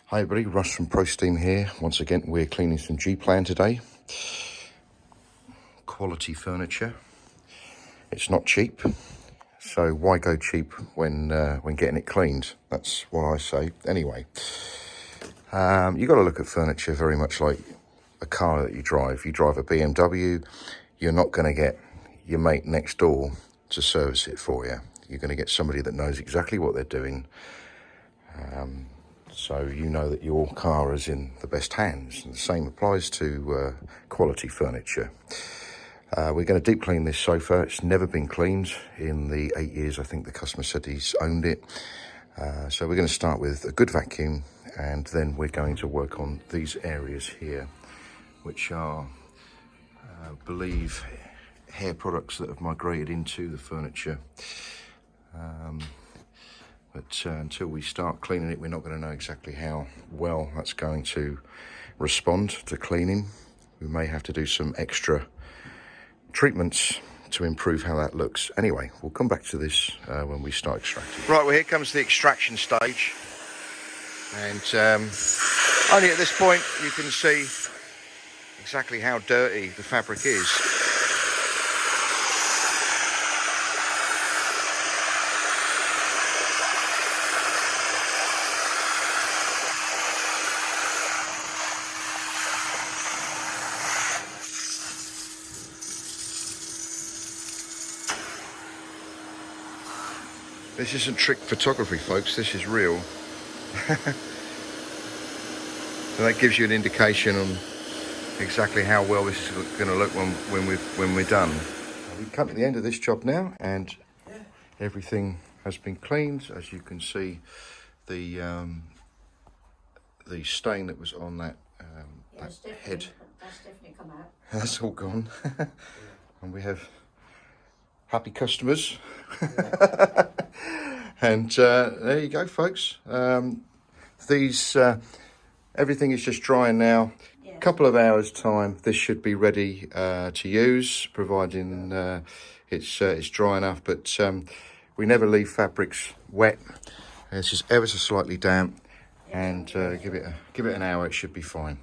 Hi everybody, Russ from Pro Steam here. Once again, we're cleaning some G-Plan today. Quality furniture. It's not cheap, so why go cheap when getting it cleaned? That's what I say. Anyway, you got to look at furniture very much like a car that you drive. You drive a BMW, you're not going to get your mate next door to service it for you. You're going to get somebody that knows exactly what they're doing. So you know that your car is in the best hands. And the same applies to quality furniture. We're going to deep clean this sofa. It's never been cleaned in the 8 years I think the customer said he's owned it. So we're going to start with a good vacuum, and then we're going to work on these areas here, which are, I believe, hair products that have migrated into the furniture. But until we start cleaning it, we're not going to know exactly how well that's going to respond to cleaning. We may have to do some extra treatments to improve how that looks. Anyway, we'll come back to this when we start extracting. Right, well, here comes the extraction stage. And only at this point you can see exactly how dirty the fabric is. This isn't trick photography, folks, this is real. So that gives you an indication on exactly how well this is going to look when we're done. We've come to the end of this job now, and everything has been cleaned. As you can see, the stain that was on that, that head, that's definitely come out. That's all gone. And we have happy customers. And there you go, folks. Everything is just drying now. A couple of hours time, this should be ready to use, providing it's dry enough. But we never leave fabrics wet. It's just ever so slightly damp, and give it an hour, it should be fine.